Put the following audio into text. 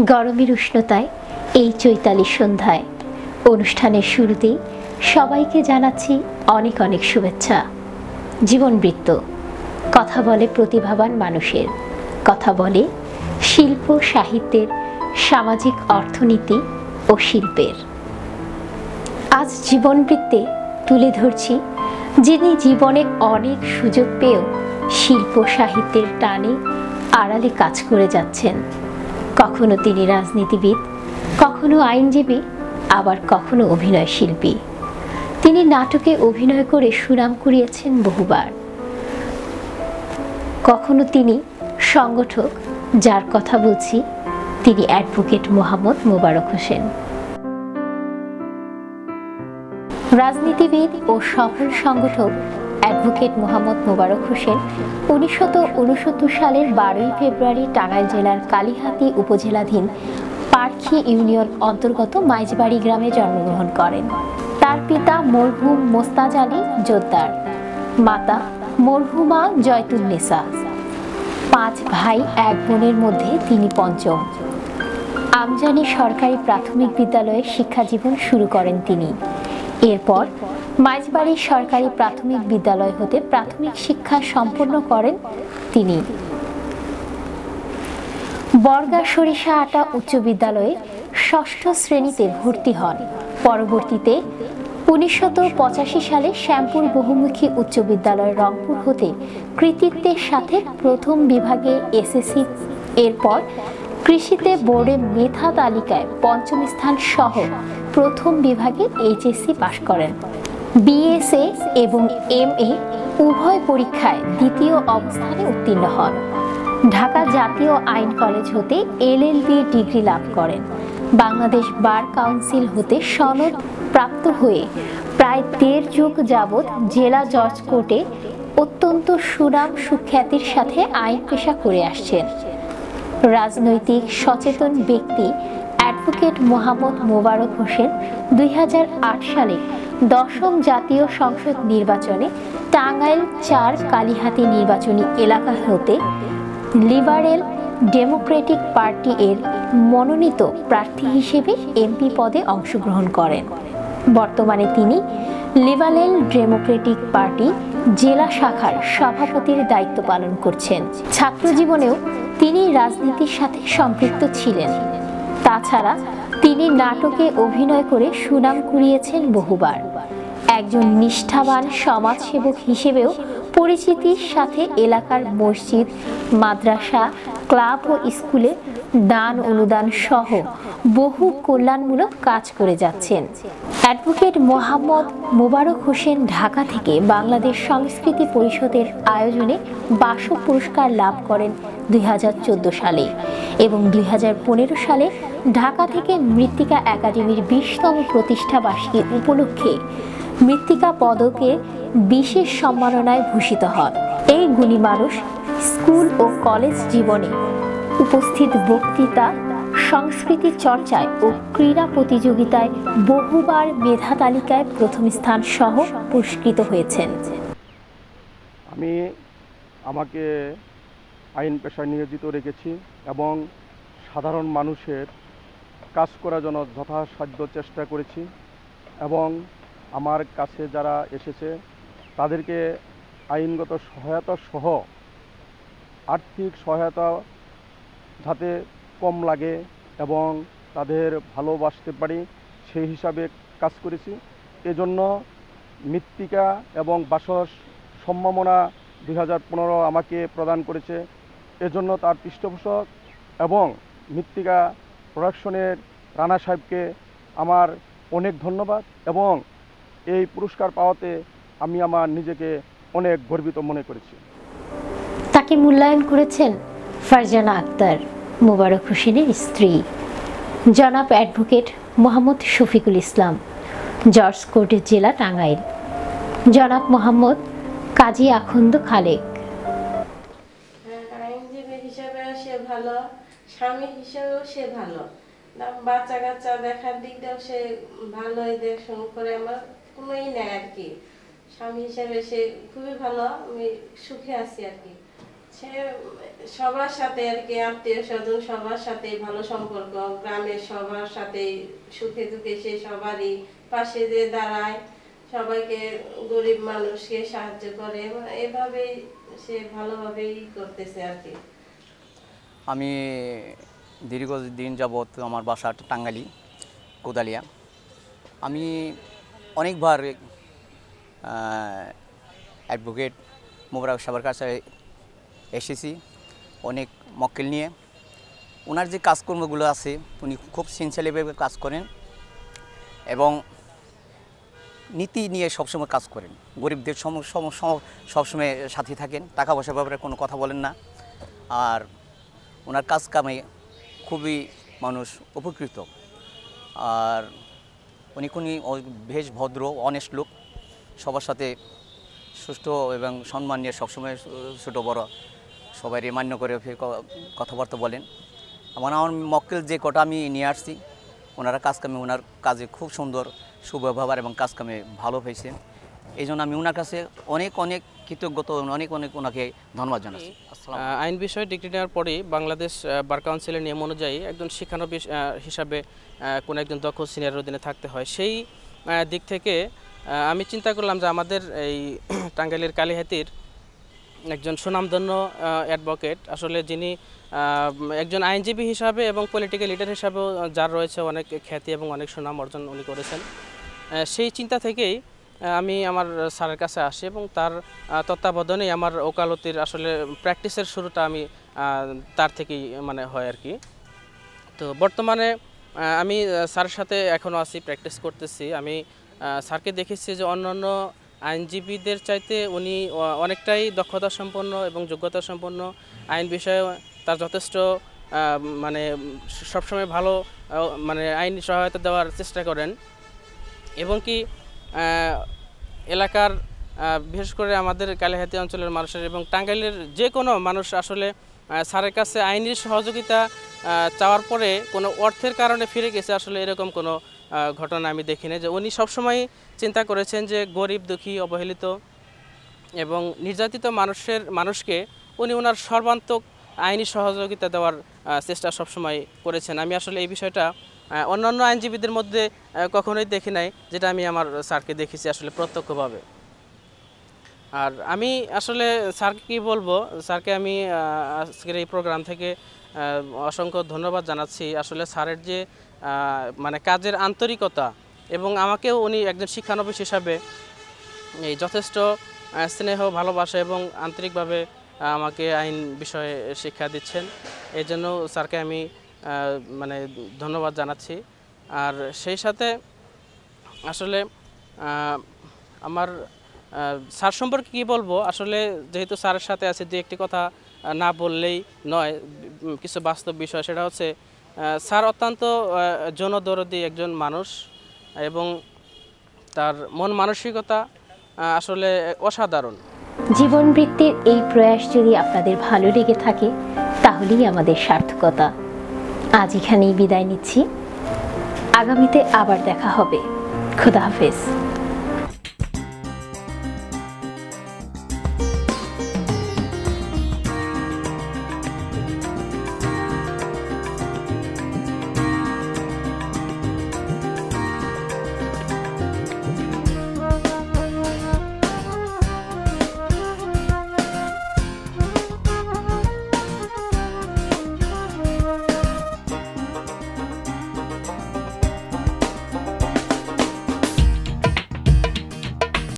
গরমের উষ্ণতায় এই চৈতালি সন্ধ্যায় অনুষ্ঠানের শুরুতেই সবাইকে জানাচ্ছি অনেক অনেক শুভেচ্ছা। জীবনবৃত্ত কথা বলে প্রতিভাবান মানুষের, কথা বলে শিল্প সাহিত্যের, সামাজিক অর্থনীতি ও শিল্পের। আজ জীবনবৃত্তে তুলে ধরছি যিনি জীবনে অনেক সুযোগ পেয়েও শিল্প সাহিত্যের টানে আড়ালে কাজ করে যাচ্ছেন। কখনো তিনি রাজনীতিবিদ, কখনো আইনজীবী, আবার কখনো অভিনয় শিল্পী। তিনি নাটকে অভিনয় করে সুনাম কুড়িয়েছেন বহুবার। কখনো তিনি সংগঠক, যার কথা বলছি তিনি অ্যাডভোকেট মোহাম্মদ মোবারক হোসেন। রাজনীতিবিদ ও সফল সংগঠক অ্যাডভোকেট মোহাম্মদ মোবারক হোসেন 1969 সালের 12 ফেব্রুয়ারি টাঙ্গাইল জেলার কালিহাতী উপজেলাধীন পার্খী ইউনিয়ন অন্তর্গত মাইজবাড়ি গ্রামে জন্মগ্রহণ করেন। তার পিতা মরহুম মোস্তাজ আলী জোদ্দার, মাতা মরহুমা জয়তুন্নেসা। 5 ভাই 1 বোনের মধ্যে তিনি পঞ্চম। আমজানি সরকারি প্রাথমিক বিদ্যালয়ে শিক্ষা জীবন শুরু করেন তিনি। এরপর মাইজবাড়ি সরকারি প্রাথমিক বিদ্যালয় হতে প্রাথমিক শিক্ষা সম্পন্ন করেন তিনি। বর্গা সরিষা আটা উচ্চ বিদ্যালয়ে 6ষ্ঠ শ্রেণীতে ভর্তি হন। পরবর্তীতে 1985 সালে শ্যামপুর বহুমুখী উচ্চ বিদ্যালয় রংপুর হতে কৃতিত্বের সাথে প্রথম বিভাগে এসএসসি, এরপর কৃষিতে বোর্ডে মেধা তালিকায় 5ম স্থান সহ প্রথম বিভাগে এইচএসসি পাশ করেন। বিএসএ এবং এমএ উভয় পরীক্ষায় 2য় অবস্থানে উত্তীর্ণ হন। ঢাকা জাতীয় আইন কলেজ হতে এলএলবি ডিগ্রি লাভ করেন। বাংলাদেশ বার কাউন্সিল হতে সনদ প্রাপ্ত হয়ে প্রায় 1.5 যুগ যাবৎ জেলা জজ কোর্টে অত্যন্ত সুনাম সুখ্যাতির সাথে আইন পেশা করে আসছেন। রাজনৈতিক সচেতন ব্যক্তি অ্যাডভোকেট মোহাম্মদ মোবারক হোসেন 2008 সালে 10ম জাতীয় সংসদ নির্বাচনে টাঙ্গাইল 4 কালিহাতী নির্বাচনী এলাকা হতে লিবারেল ডেমোক্রেটিক পার্টি এর মনোনীত প্রার্থী হিসেবে এমপি পদে অংশগ্রহণ করেন। বর্তমানে তিনি লিবারেল ডেমোক্রেটিক পার্টি জেলা শাখার সভাপতির দায়িত্ব পালন করছেন। ছাত্র জীবনেও তিনি রাজনীতির সাথে সম্পৃক্ত ছিলেন। তাছাড়া তিনি নাটকে অভিনয় করে সুনাম কুড়িয়েছেন বহুবার। একজন নিষ্ঠাবান সমাজসেবক হিসেবেও পরিচিতির সাথে এলাকার মসজিদ, মাদ্রাসা, ক্লাব ও স্কুলে দান অনুদান সহ বহু কল্যাণমূলক কাজ করে যাচ্ছেন। অ্যাডভোকেট মোহাম্মদ মোবারক হোসেন ঢাকা থেকে বাংলাদেশ সংস্কৃতি পরিষদের আয়োজনে বাসব পুরস্কার লাভ করেন 2014 সালে এবং 2015 সালে ঢাকা থেকে মৃত্তিকা একাডেমির 20তম প্রতিষ্ঠা বার্ষিকী উপলক্ষে মৃত্তিকা পদকে বিশেষ সম্মাননায় ভূষিত হন। এই গুণী মানুষ স্কুল ও কলেজ জীবনে উপস্থিত বক্তৃতা, সংস্কৃতি চর্চায় ও ক্রীড়া প্রতিযোগিতায় বহুবার মেধা তালিকায় 1ম স্থান সহ পুরস্কৃত হয়েছেন। আমি আমাকে আইন পেশায় নিয়োজিত রেখেছি এবং সাধারণ মানুষের কাজ করার জন্য যথাসাধ্য চেষ্টা করেছি এবং আমার কাছে যারা এসেছে তাদেরকে আইনগত সহায়তা সহ আর্থিক সহায়তা যাতে কম লাগে এবং তাদের ভালোবাসতে পারি সেই হিসাবে কাজ করেছি। এজন্য মৃত্তিকা এবং বাসস সম্মাননা 2015 আমাকে প্রদান করেছে। এজন্য তার পৃষ্ঠপোষক এবং মৃত্তিকা প্রোডাকশনের রানা সাহেবকে আমার অনেক ধন্যবাদ এবং এই পুরস্কার পাওয়াতে আমি আমার নিজেকে অনেক গর্বিত মনে করেছি। তাকে মূল্যায়ন করেছেন ফারজানা আক্তার, মোবারক হোসেনের স্ত্রী, জনাব অ্যাডভোকেট মোহাম্মদ শফিকুল ইসলাম, জজ কোর্টের জেলা টাঙ্গাইল, জনাব মোহাম্মদ কাজী আখন্দ খালেক। আইনজীবী হিসেবে সে ভালো, স্বামী হিসেবেও সে ভালো, বাচ্চা কাচ্চা দেখার দিক দিয়েও সে ভালোই দেখশন করে, আমার কোনোই নেই আর কি। স্বামী হিসেবে সে খুবই ভালো, আমি সুখে আছি আর কি। সে সবার সাথে আর কি, আত্মীয় স্বজন সবার সাথে ভালো সম্পর্ক, গ্রামের সবার সাথে সুখে দুঃখে সে সবারই পাশে যে দাঁড়ায়, সবাইকে গরিব মানুষকে সাহায্য করে, এভাবেই সে ভালোভাবেই করতেছে আর কি। আমি দীর্ঘদিন যাবৎ আমার বাসা টাঙ্গাইল কোদালিয়া। আমি অনেকবার অ্যাডভোকেট মোবারক সাহেবের কাছে এসেছি অনেক মক্কেল নিয়ে। ওনার যে কাজকর্মগুলো আছে উনি খুব সিনসিয়ারলিভাবে কাজ করেন এবং নীতি নিয়ে সবসময় কাজ করেন। গরিবদের সবসময় সাথে থাকেন, টাকা পয়সার ব্যাপারে কোনো কথা বলেন না। আর ওনার কাজ কামে খুবই মানুষ উপকৃত। আর উনি বেশ ভদ্র, অনেস্ট লোক, সবার সাথে সুষ্ঠু এবং সম্মান নিয়ে সবসময় ছোটো বড় সবাই মান্য করে কথাবার্তা বলেন। আমার মক্কেল যে কটা আমি নিয়ে আসছি ওনারা কাজকামে, ওনার কাজে খুব সুন্দর সুব্যবহার এবং কাজকামে ভালো হয়েছে। এই জন্য আমি ওনার কাছে অনেক কৃতজ্ঞতা, অনেক ওনাকে ধন্যবাদ জানাচ্ছি। আইন বিষয়ে ডিগ্রি নেওয়ার পরেই বাংলাদেশ বার কাউন্সিলের নিয়ম অনুযায়ী একজন শিক্ষানবিশ হিসাবে কোনো একজন দক্ষ সিনিয়রের অধীনে থাকতে হয়। সেই দিক থেকে আমি চিন্তা করলাম যে আমাদের এই টাঙ্গাইলের কালিহাতির একজন সুনামধন্য অ্যাডভোকেট, আসলে যিনি একজন আইনজীবী হিসাবে এবং পলিটিক্যাল লিডার হিসাবেও যার রয়েছে অনেক খ্যাতি এবং অনেক সুনাম অর্জন উনি করেছেন, সেই চিন্তা থেকেই আমি আমার স্যারের কাছে আসি এবং তার তত্ত্বাবধানেই আমার ওকালতির আসলে প্র্যাকটিসের শুরুটা আমি তার থেকেই মানে হয় আর কি। তো বর্তমানে আমি স্যারের সাথে এখনও আছি, প্র্যাকটিস করতেছি। আমি স্যারকে দেখেছি যে অন্যান্য আইনজীবীদের চাইতে উনি অনেকটাই দক্ষতা সম্পন্ন এবং যোগ্যতা সম্পন্ন। আইন বিষয়ে তার যথেষ্ট মানে সবসময় ভালো মানে আইনি সহায়তা দেওয়ার চেষ্টা করেন এবং কি এলাকার বিশেষ করে আমাদের কালিহাতী অঞ্চলের মানুষের এবং টাঙ্গাইলের যে কোনো মানুষ আসলে স্যারের কাছে আইনি সহযোগিতা চাওয়ার পরে কোনো অর্থের কারণে ফিরে গেছে, আসলে এরকম কোনো ঘটনা আমি দেখিনি। যে উনি সবসময় চিন্তা করেছেন যে গরিব দুঃখী অবহেলিত এবং নির্যাতিত মানুষকে উনি ওনার সর্বান্তক আইনি সহযোগিতা দেওয়ার চেষ্টা সবসময় করেছেন। আমি আসলে এই বিষয়টা অন্যান্য আইনজীবীদের মধ্যে কখনোই দেখি নাই, যেটা আমি আমার স্যারকে দেখেছি আসলে প্রত্যক্ষভাবে। আর আমি আসলে স্যারকে কী বলবো, স্যারকে আমি আজকের এই প্রোগ্রাম থেকে অসংখ্য ধন্যবাদ জানাচ্ছি। আসলে স্যারের যে মানে কাজের আন্তরিকতা এবং আমাকেও উনি একজন শিক্ষানবিশ হিসাবে এই যথেষ্ট স্নেহ, ভালোবাসা এবং আন্তরিকভাবে আমাকে আইন বিষয়ে শিক্ষা দিচ্ছেন। এই জন্য স্যারকে আমি মানে ধন্যবাদ জানাচ্ছি। আর সেই সাথে আসলে আমার স্যার সম্পর্কে কী বলবো, আসলে যেহেতু স্যারের সাথে আছে, যে একটি কথা না বললেই নয়, কিছু বাস্তব বিষয়, সেটা হচ্ছে স্যার অত্যন্ত জনদরদী একজন মানুষ এবং তার মন মানসিকতা আসলে অসাধারণ। জীবনবৃত্তির এই প্রয়াস যদি আপনাদের ভালো লেগে থাকে তাহলেই আমাদের সার্থকতা। আজ এখানেই বিদায় নিচ্ছি, আগামীতে আবার দেখা হবে। খোদা হাফেজ।